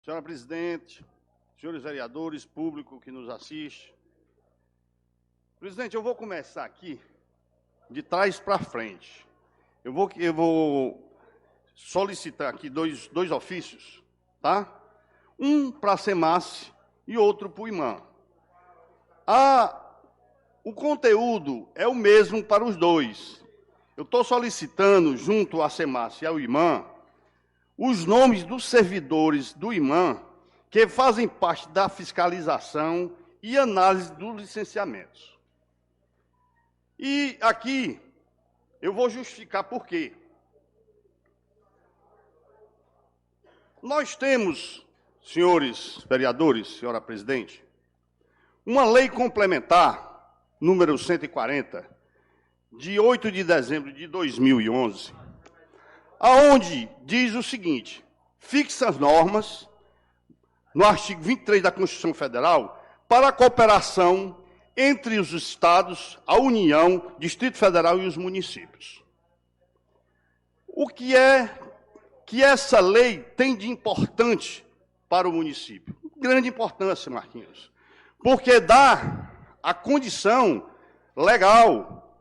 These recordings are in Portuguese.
Senhora presidente, senhores vereadores, público que nos assiste. Presidente, eu vou começar aqui de trás para frente. Eu vou solicitar aqui dois ofícios, tá? Um para a SEMASSE e outro para o IMAM. O conteúdo é o mesmo para os dois. Eu estou solicitando, junto à SEMASSE e ao IMAM, os nomes dos servidores do IMAM que fazem parte da fiscalização e análise dos licenciamentos. E aqui eu vou justificar por quê. Nós temos, senhores vereadores, senhora presidente, uma lei complementar, número 140, de 8 de dezembro de 2011, aonde diz o seguinte: fixa as normas, no artigo 23 da Constituição Federal, para a cooperação entre os estados, a União, Distrito Federal e os municípios. O que é que essa lei tem de importante para o município? Grande importância, Marquinhos, porque dá a condição legal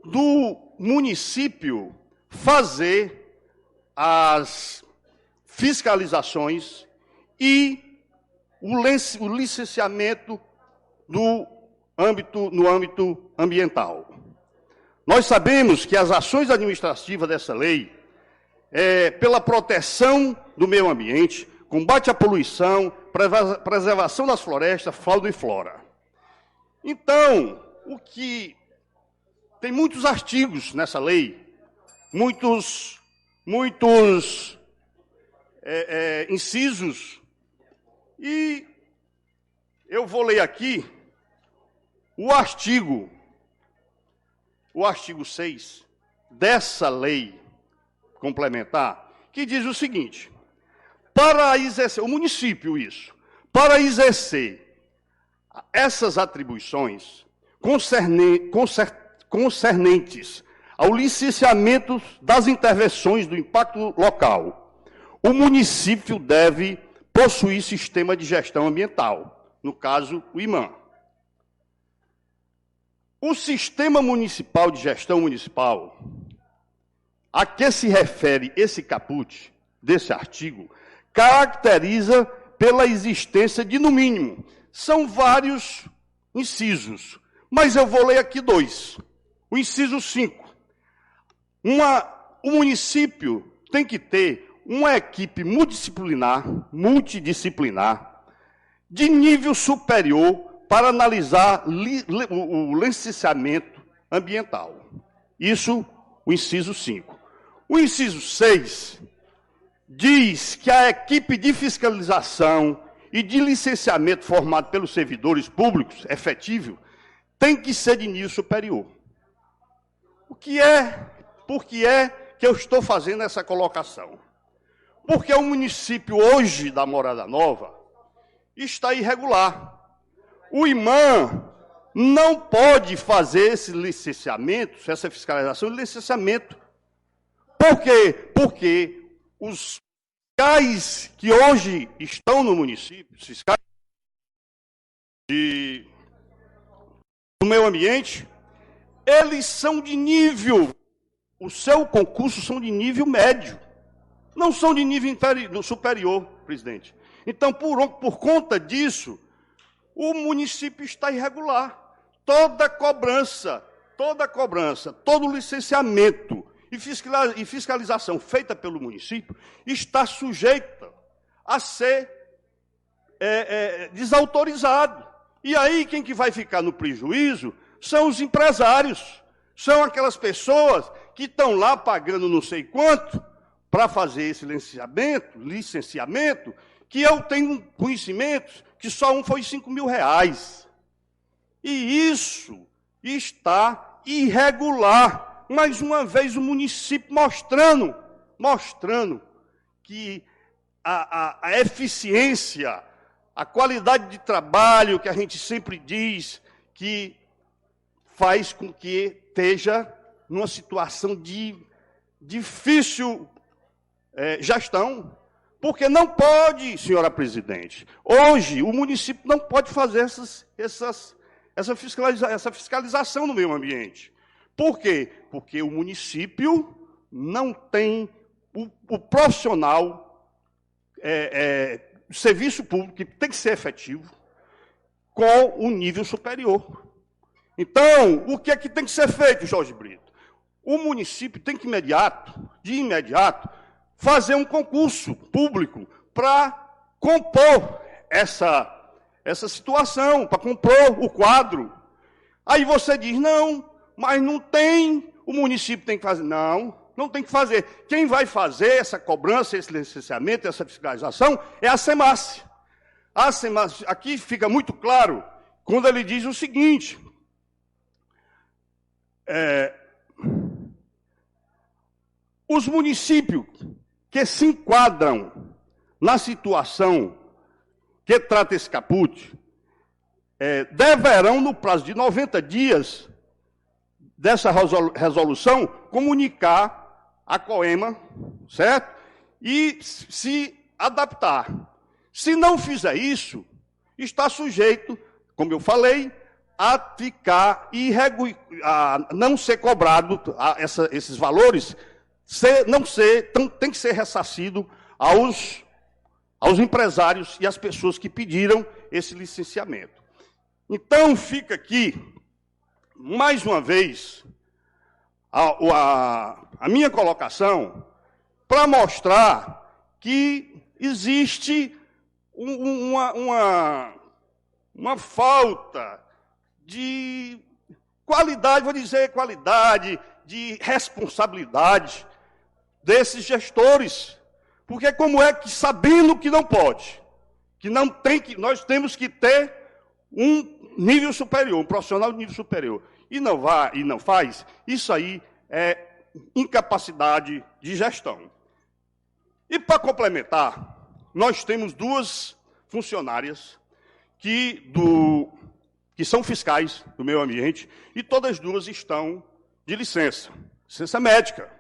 do município fazer as fiscalizações e o licenciamento no âmbito ambiental. Nós sabemos que as ações administrativas dessa lei pela proteção do meio ambiente, combate à poluição, preservação das florestas, fauna e flora. Então, tem muitos artigos nessa lei, muitos incisos, e eu vou ler aqui o artigo 6 dessa lei complementar, que diz o seguinte: para exercer, o município para exercer essas atribuições concernentes ao licenciamento das intervenções do impacto local, o município deve possuir sistema de gestão ambiental, no caso, o IMAM. O Sistema Municipal de Gestão Municipal, a que se refere esse caput desse artigo, caracteriza pela existência de, no mínimo, são vários incisos, mas eu vou ler aqui dois. O inciso 5. O município tem que ter uma equipe multidisciplinar de nível superior para analisar o licenciamento ambiental. Isso, o inciso 5. O inciso 6 diz que a equipe de fiscalização e de licenciamento formado pelos servidores públicos efetivo tem que ser de nível superior. Por que é que eu estou fazendo essa colocação? Porque o município hoje da Morada Nova está irregular. O IMAM não pode fazer esse licenciamento, essa fiscalização e licenciamento. Por quê? Porque os fiscais que hoje estão no município, os fiscais do meio ambiente, eles são de nível, o seu concurso são de nível médio, não são de nível superior, presidente. Então, por conta disso, o município está irregular. Toda cobrança, todo licenciamento e fiscalização feita pelo município está sujeita a ser desautorizado. E aí, quem que vai ficar no prejuízo são os empresários, são aquelas pessoas que estão lá pagando não sei quanto para fazer esse licenciamento, que eu tenho conhecimentos que só um foi 5 mil reais. E isso está irregular. Mais uma vez o município mostrando que a eficiência, a qualidade de trabalho que a gente sempre diz que faz com que esteja numa situação de difícil gestão, Porque não pode, senhora presidente. Hoje, o município não pode fazer essa fiscalização no meio ambiente. Por quê? Porque o município não tem o profissional, serviço público, que tem que ser efetivo, com o nível superior. Então, o que é que tem que ser feito, Jorge Brito? O município tem que, de imediato, fazer um concurso público para compor essa situação, para compor o quadro. Aí você diz, não, mas não tem, o município tem que fazer. Não tem que fazer. Quem vai fazer essa cobrança, esse licenciamento, essa fiscalização, é a SEMASSE. A SEMASSE, aqui fica muito claro, quando ele diz o seguinte, os municípios que se enquadram na situação que trata esse caput, deverão, no prazo de 90 dias dessa resolução, comunicar a COEMA, certo? E se adaptar. Se não fizer isso, está sujeito, como eu falei, a ficar a não ser cobrado esses valores, tem que ser ressarcido aos empresários e às pessoas que pediram esse licenciamento. Então, fica aqui, mais uma vez, a minha colocação para mostrar que existe uma falta de qualidade, vou dizer qualidade, de responsabilidade desses gestores. Porque como é que, sabendo que não pode, nós temos que ter um nível superior, um profissional de nível superior, e não faz, isso aí é incapacidade de gestão. E para complementar, nós temos duas funcionárias que são fiscais do meio ambiente, e todas duas estão de licença médica.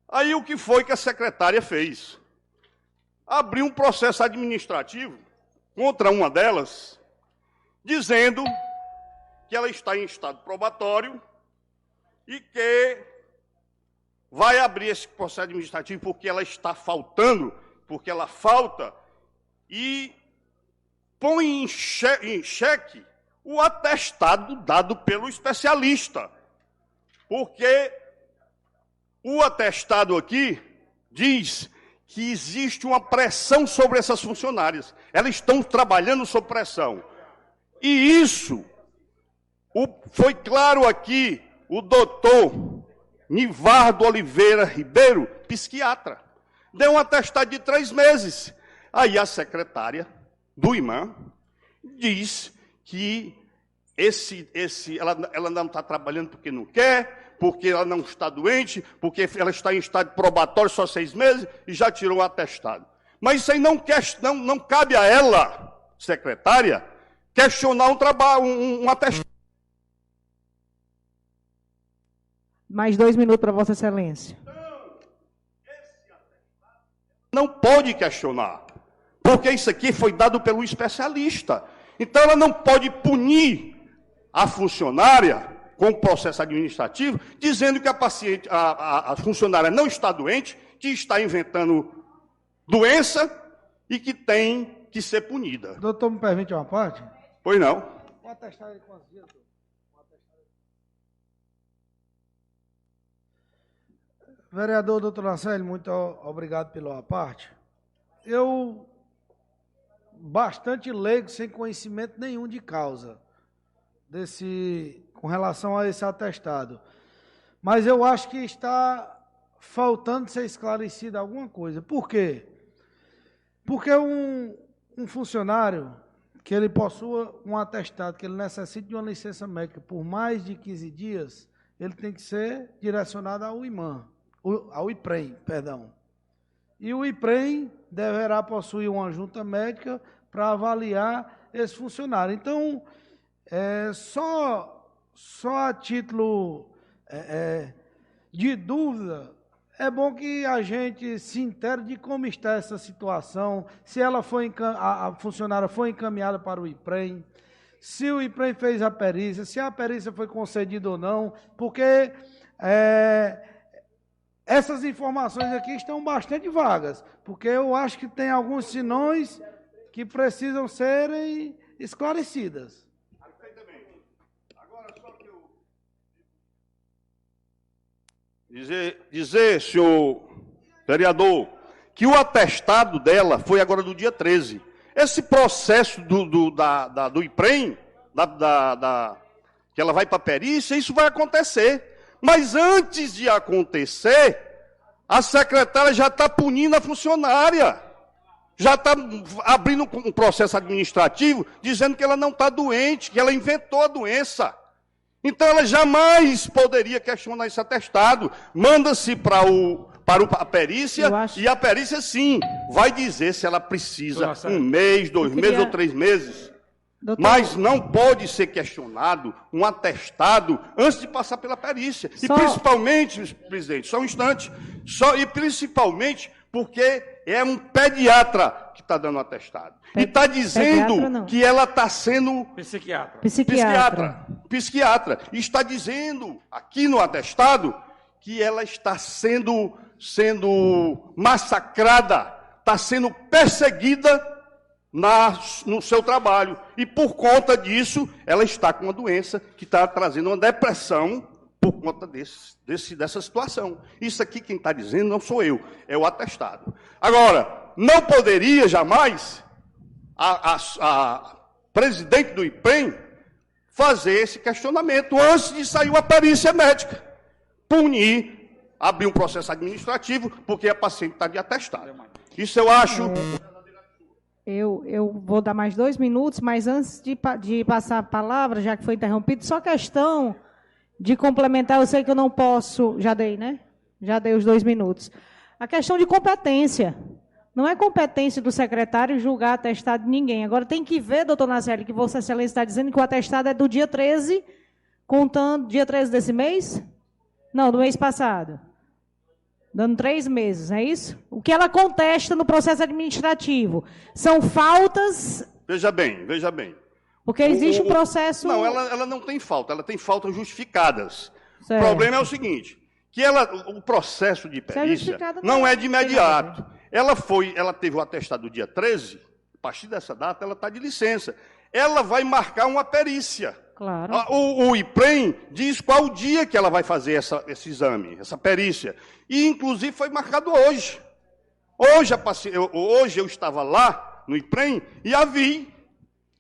Aí o que foi que a secretária fez? Abriu um processo administrativo contra uma delas, dizendo que ela está em estado probatório e que vai abrir esse processo administrativo porque ela está faltando, porque ela falta, e põe em xeque o atestado dado pelo especialista. Porque o atestado aqui diz que existe uma pressão sobre essas funcionárias. Elas estão trabalhando sob pressão. E isso foi claro aqui, o doutor Nivardo Oliveira Ribeiro, psiquiatra, deu um atestado de 3 meses. Aí a secretária do IMAM diz que ela não está trabalhando porque não quer, porque ela não está doente, porque ela está em estado probatório só 6 meses e já tirou o atestado. Mas isso aí não cabe a ela, secretária, questionar um atestado. Mais 2 minutos para Vossa Excelência. Não pode questionar, porque isso aqui foi dado pelo especialista. Então, ela não pode punir a funcionária com o processo administrativo, dizendo que a funcionária não está doente, que está inventando doença e que tem que ser punida. Doutor, me permite uma parte? Pois não. Vou atestar ele quantos dias, doutor? Vereador doutor Lancelli, muito obrigado pela parte. Eu, bastante leigo, sem conhecimento nenhum de causa, com relação a esse atestado. Mas eu acho que está faltando ser esclarecida alguma coisa. Por quê? Porque um funcionário que ele possua um atestado, que ele necessita de uma licença médica por mais de 15 dias, ele tem que ser direcionado ao IPREM, perdão. E o IPREM deverá possuir uma junta médica para avaliar esse funcionário. Então, só a título de dúvida, é bom que a gente se intere de como está essa situação, se ela foi a funcionária foi encaminhada para o IPREM, se o IPREM fez a perícia, se a perícia foi concedida ou não, porque essas informações aqui estão bastante vagas, porque eu acho que tem alguns sinões que precisam serem esclarecidas. Perfeitamente. Agora, só que eu... Dizer, senhor vereador, que o atestado dela foi agora do dia 13. Esse processo do IPREM, que ela vai para a perícia, isso vai acontecer. Mas antes de acontecer, a secretária já está punindo a funcionária. Já está abrindo um processo administrativo, dizendo que ela não está doente, que ela inventou a doença. Então, ela jamais poderia questionar esse atestado. Manda-se para a perícia, e a perícia, sim, vai dizer se ela precisa um mês, 2 meses ou 3 meses. Doutor... Mas não pode ser questionado um atestado antes de passar pela perícia. E principalmente, presidente, só um instante, e principalmente porque é um pediatra que está dando atestado. E está dizendo que ela está sendo... Psiquiatra. E está dizendo aqui no atestado que ela está sendo massacrada, está sendo perseguida no seu trabalho. E por conta disso, ela está com uma doença que está trazendo uma depressão por conta dessa situação. Isso aqui quem está dizendo não sou eu, é o atestado. Agora, não poderia jamais a presidente do IPREM fazer esse questionamento antes de sair uma perícia médica. Punir, abrir um processo administrativo, porque a paciente está de atestado. Isso eu acho... Eu vou dar mais 2 minutos, mas antes de passar a palavra, já que foi interrompido, só questão de complementar, eu sei que eu não posso... Já dei, né? Já dei os 2 minutos. A questão de competência. Não é competência do secretário julgar atestado de ninguém. Agora, tem que ver, doutor Nacelli, que Vossa Excelência está dizendo que o atestado é do dia 13, contando dia 13 desse mês? Não, do mês passado. Dando 3 meses, é isso? O que ela contesta no processo administrativo são faltas... Veja bem. Porque existe um processo... Não, ela não tem falta, ela tem faltas justificadas. Certo. O problema é o seguinte, que o processo de perícia não é de imediato. Ela teve o atestado do dia 13, a partir dessa data ela está de licença. Ela vai marcar uma perícia. Claro. O IPREM diz qual o dia que ela vai fazer esse exame, essa perícia. E, inclusive, foi marcado hoje. Hoje eu estava lá no IPREM e a vi.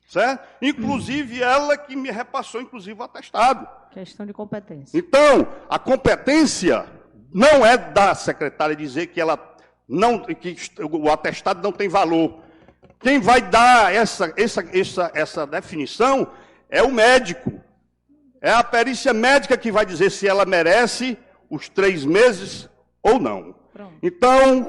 Certo? Inclusive, ela que me repassou, inclusive, o atestado. Questão de competência. Então, a competência não é da secretária dizer que o atestado não tem valor. Quem vai dar essa definição é o médico. É a perícia médica que vai dizer se ela merece os 3 meses ou não. Pronto. Então,